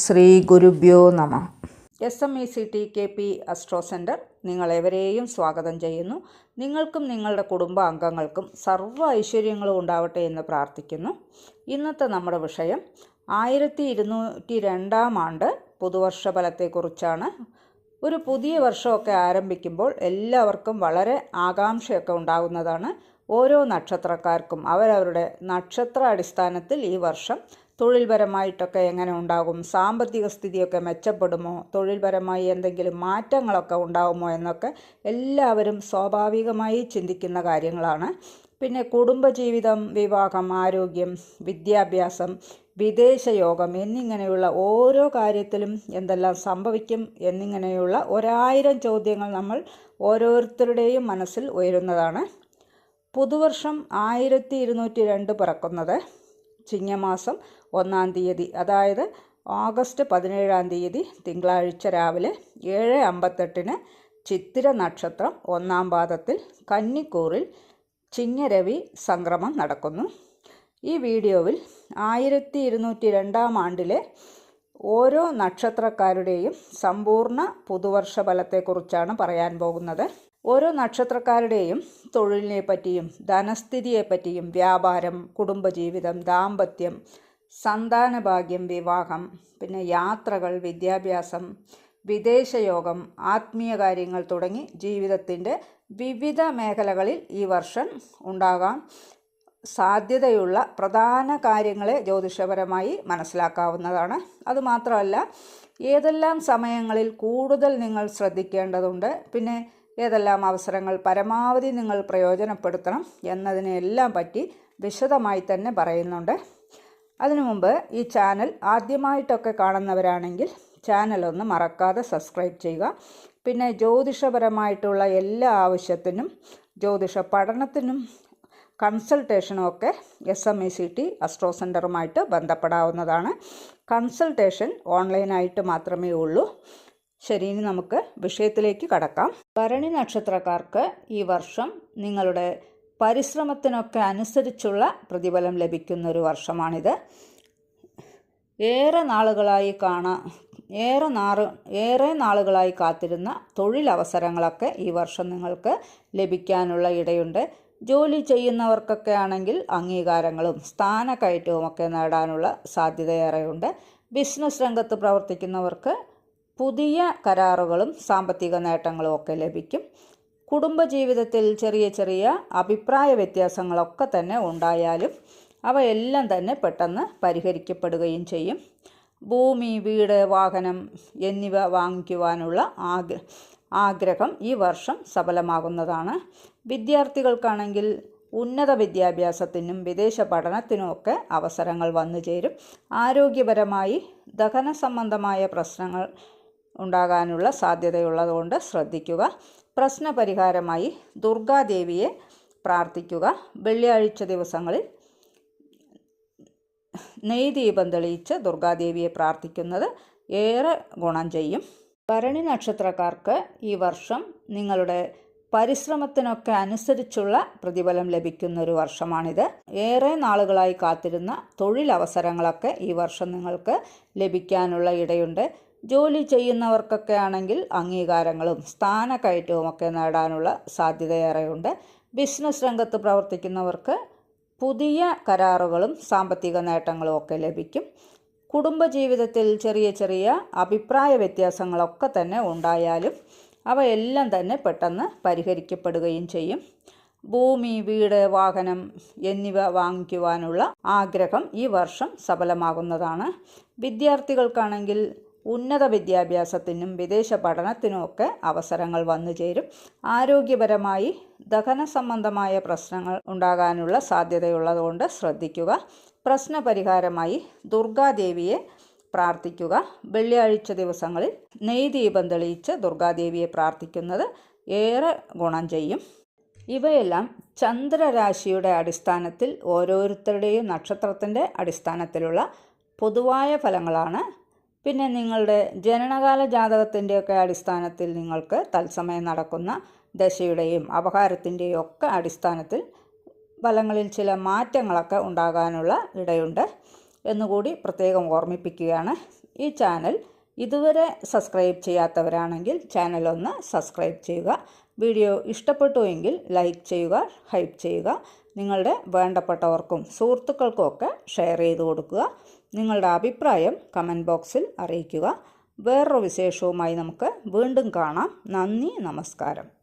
ശ്രീ ഗുരുഭ്യോ നമഃ. SMECT astro centre നിങ്ങളെവരെയും സ്വാഗതം ചെയ്യുന്നു. നിങ്ങൾക്കും നിങ്ങളുടെ കുടുംബാംഗങ്ങൾക്കും സർവ്വ ഐശ്വര്യങ്ങളും ഉണ്ടാവട്ടെ എന്ന് പ്രാർത്ഥിക്കുന്നു. ഇന്നത്തെ നമ്മുടെ വിഷയം 1202 ആണ്ട് പുതുവർഷ ഫലത്തെക്കുറിച്ചാണ്. ഒരു പുതിയ വർഷമൊക്കെ ആരംഭിക്കുമ്പോൾ എല്ലാവർക്കും വളരെ ആകാംക്ഷയൊക്കെ ഉണ്ടാകുന്നതാണ്. ഓരോ നക്ഷത്രക്കാർക്കും അവരവരുടെ നക്ഷത്ര അടിസ്ഥാനത്തിൽ ഈ വർഷം തൊഴിൽപരമായിട്ടൊക്കെ എങ്ങനെ ഉണ്ടാകും, സാമ്പത്തിക സ്ഥിതിയൊക്കെ മെച്ചപ്പെടുമോ, തൊഴിൽപരമായി എന്തെങ്കിലും മാറ്റങ്ങളൊക്കെ ഉണ്ടാകുമോ എന്നൊക്കെ എല്ലാവരും സ്വാഭാവികമായി ചിന്തിക്കുന്ന കാര്യങ്ങളാണ്. പിന്നെ കുടുംബജീവിതം, വിവാഹം, ആരോഗ്യം, വിദ്യാഭ്യാസം, വിദേശയോഗം എന്നിങ്ങനെയുള്ള ഓരോ കാര്യത്തിലും എന്തെല്ലാം സംഭവിക്കും എന്നിങ്ങനെയുള്ള 1000 ചോദ്യങ്ങൾ നമ്മൾ ഓരോരുത്തരുടെയും മനസ്സിൽ ഉയരുന്നതാണ്. പുതുവർഷം 1202 പിറക്കുന്നത് ചിങ്ങമാസം 1-ാം തീയതി, അതായത് ഓഗസ്റ്റ് 17-ാം തീയതി തിങ്കളാഴ്ച രാവിലെ 7:58 ചിത്തിര നക്ഷത്രം 1-ാം പാദത്തിൽ കന്നിക്കൂറിൽ ചിങ്ങരവി സംക്രമം നടക്കുന്നു. ഈ വീഡിയോയിൽ 1202 ആണ്ടിലെ ഓരോ നക്ഷത്രക്കാരുടെയും സമ്പൂർണ്ണ പുതുവർഷ ഫലത്തെക്കുറിച്ചാണ് പറയാൻ പോകുന്നത്. ഓരോ നക്ഷത്രക്കാരുടെയും തൊഴിലിനെ പറ്റിയും ധനസ്ഥിതിയെപ്പറ്റിയും, വ്യാപാരം, കുടുംബജീവിതം, ദാമ്പത്യം, സന്താനഭാഗ്യം, വിവാഹം, പിന്നെ യാത്രകൾ, വിദ്യാഭ്യാസം, വിദേശയോഗം, ആത്മീയ കാര്യങ്ങൾ തുടങ്ങി ജീവിതത്തിൻ്റെ വിവിധ മേഖലകളിൽ ഈ വർഷം ഉണ്ടാകാൻ സാധ്യതയുള്ള പ്രധാന കാര്യങ്ങളെ ജ്യോതിഷപരമായി മനസ്സിലാക്കാവുന്നതാണ്. അതുമാത്രമല്ല, ഏതെല്ലാം സമയങ്ങളിൽ കൂടുതൽ നിങ്ങൾ ശ്രദ്ധിക്കേണ്ടതുണ്ട്, പിന്നെ ഏതെല്ലാം അവസരങ്ങൾ പരമാവധി നിങ്ങൾ പ്രയോജനപ്പെടുത്തണം എന്നതിനെല്ലാം പറ്റി വിശദമായി തന്നെ പറയുന്നുണ്ട്. അതിനു മുമ്പ് ഈ ചാനൽ ആദ്യമായിട്ടൊക്കെ കാണുന്നവരാണെങ്കിൽ ചാനലൊന്ന് മറക്കാതെ സബ്സ്ക്രൈബ് ചെയ്യുക. പിന്നെ ജ്യോതിഷപരമായിട്ടുള്ള എല്ലാ ആവശ്യത്തിനും ജ്യോതിഷ പഠനത്തിനും കൺസൾട്ടേഷനും ഒക്കെ SMECT അസ്ട്രോ സെൻറ്ററുമായിട്ട് ബന്ധപ്പെടാവുന്നതാണ്. കൺസൾട്ടേഷൻ ഓൺലൈനായിട്ട് മാത്രമേ ഉള്ളൂ. ശരി, ഇനി നമുക്ക് വിഷയത്തിലേക്ക് കടക്കാം. ഭരണി നക്ഷത്രക്കാർക്ക് ഈ വർഷം നിങ്ങളുടെ പരിശ്രമത്തിനൊക്കെ അനുസരിച്ചുള്ള പ്രതിഫലം ലഭിക്കുന്ന ഒരു വർഷമാണിത്. ഏറെ നാളുകളായി കാത്തിരുന്ന തൊഴിലവസരങ്ങളൊക്കെ ഈ വർഷം നിങ്ങൾക്ക് ലഭിക്കാനുള്ള ഇടയുണ്ട്. ജോലി ചെയ്യുന്നവർക്കൊക്കെ ആണെങ്കിൽ അംഗീകാരങ്ങളും സ്ഥാനക്കയറ്റവും ഒക്കെ നേടാനുള്ള സാധ്യതയേറെയുണ്ട്. ബിസിനസ് രംഗത്ത് പ്രവർത്തിക്കുന്നവർക്ക് പുതിയ കരാറുകളും സാമ്പത്തിക നേട്ടങ്ങളും ഒക്കെ ലഭിക്കും. കുടുംബജീവിതത്തിൽ ചെറിയ ചെറിയ അഭിപ്രായ വ്യത്യാസങ്ങളൊക്കെ തന്നെ ഉണ്ടായാലും അവയെല്ലാം തന്നെ പെട്ടെന്ന് പരിഹരിക്കപ്പെടുകയും ചെയ്യും. ഭൂമി, വീട്, വാഹനം എന്നിവ വാങ്ങിക്കുവാനുള്ള ആഗ്രഹം ഈ വർഷം സഫലമാകുന്നതാണ്. വിദ്യാർത്ഥികൾക്കാണെങ്കിൽ ഉന്നത വിദ്യാഭ്യാസത്തിനും വിദേശ പഠനത്തിനുമൊക്കെ അവസരങ്ങൾ വന്നു ചേരും. ആരോഗ്യപരമായി ദഹന സംബന്ധമായ പ്രശ്നങ്ങൾ ഉണ്ടാകാനുള്ള സാധ്യതയുള്ളതുകൊണ്ട് ശ്രദ്ധിക്കുക. പ്രശ്നപരിഹാരമായി ദുർഗാദേവിയെ പ്രാർത്ഥിക്കുക. വെള്ളിയാഴ്ച ദിവസങ്ങളിൽ നെയ്ദീപം തെളിയിച്ച് ദുർഗാദേവിയെ പ്രാർത്ഥിക്കുന്നത് ഏറെ ഗുണം ചെയ്യും. ഭരണി നക്ഷത്രക്കാർക്ക് ഈ വർഷം നിങ്ങളുടെ പരിശ്രമത്തിനൊക്കെ അനുസരിച്ചുള്ള പ്രതിഫലം ലഭിക്കുന്ന ഒരു വർഷമാണിത്. ഏറെ നാളുകളായി കാത്തിരുന്ന തൊഴിലവസരങ്ങളൊക്കെ ഈ വർഷം നിങ്ങൾക്ക് ലഭിക്കാനുള്ള ഇടയുണ്ട്. ജോലി ചെയ്യുന്നവർക്കൊക്കെ ആണെങ്കിൽ അംഗീകാരങ്ങളും സ്ഥാനക്കയറ്റവും ഒക്കെ നേടാനുള്ള സാധ്യതയേറെയുണ്ട്. ബിസിനസ് രംഗത്ത് പ്രവർത്തിക്കുന്നവർക്ക് പുതിയ കരാറുകളും സാമ്പത്തിക നേട്ടങ്ങളും ഒക്കെ ലഭിക്കും. കുടുംബജീവിതത്തിൽ ചെറിയ ചെറിയ അഭിപ്രായ വ്യത്യാസങ്ങളൊക്കെ തന്നെ ഉണ്ടായാലും അവയെല്ലാം തന്നെ പെട്ടെന്ന് പരിഹരിക്കപ്പെടുകയും ചെയ്യും. ഭൂമി, വീട്, വാഹനം എന്നിവ വാങ്ങിക്കുവാനുള്ള ആഗ്രഹം ഈ വർഷം സഫലമാകുന്നതാണ്. വിദ്യാർത്ഥികൾക്കാണെങ്കിൽ ഉന്നത വിദ്യാഭ്യാസത്തിനും വിദേശ പഠനത്തിനുമൊക്കെ അവസരങ്ങൾ വന്നു ചേരും. ആരോഗ്യപരമായി ദഹന സംബന്ധമായ പ്രശ്നങ്ങൾ ഉണ്ടാകാനുള്ള സാധ്യതയുള്ളതുകൊണ്ട് ശ്രദ്ധിക്കുക. പ്രശ്നപരിഹാരമായി ദുർഗാദേവിയെ പ്രാർത്ഥിക്കുക. വെള്ളിയാഴ്ച ദിവസങ്ങളിൽ നെയ്ദീപം തെളിയിച്ച് ദുർഗാദേവിയെ പ്രാർത്ഥിക്കുന്നത് ഏറെ ഗുണം ചെയ്യും. ഇവയെല്ലാം ചന്ദ്രരാശിയുടെ അടിസ്ഥാനത്തിൽ ഓരോരുത്തരുടെയും നക്ഷത്രത്തിൻ്റെ അടിസ്ഥാനത്തിലുള്ള പൊതുവായ ഫലങ്ങളാണ്. പിന്നെ നിങ്ങളുടെ ജനനകാല ജാതകത്തിൻ്റെയൊക്കെ അടിസ്ഥാനത്തിൽ നിങ്ങൾക്ക് തത്സമയം നടക്കുന്ന ദശയുടെയും അപഹാരത്തിൻ്റെയും ഒക്കെ അടിസ്ഥാനത്തിൽ ഫലങ്ങളിൽ ചില മാറ്റങ്ങളൊക്കെ ഉണ്ടാകാനുള്ള ഇടയുണ്ട്. എന്നുകൂടി പ്രത്യേകം ഓർമ്മിപ്പിക്കുകയാണ്. ഈ ചാനൽ ഇതുവരെ സബ്സ്ക്രൈബ് ചെയ്യാത്തവരാണെങ്കിൽ ചാനൽ ഒന്ന് സബ്സ്ക്രൈബ് ചെയ്യുക. വീഡിയോ ഇഷ്ടപ്പെട്ടുവെങ്കിൽ ലൈക്ക് ചെയ്യുക, ഹൈപ്പ് ചെയ്യുക. നിങ്ങളുടെ വേണ്ടപ്പെട്ടവർക്കും സുഹൃത്തുക്കൾക്കും ഒക്കെ ഷെയർ ചെയ്ത് കൊടുക്കുക. നിങ്ങളുടെ അഭിപ്രായം കമൻറ്റ് ബോക്സിൽ അറിയിക്കുക. വേറൊരു വിശേഷവുമായി നമുക്ക് വീണ്ടും കാണാം. നന്ദി, നമസ്കാരം.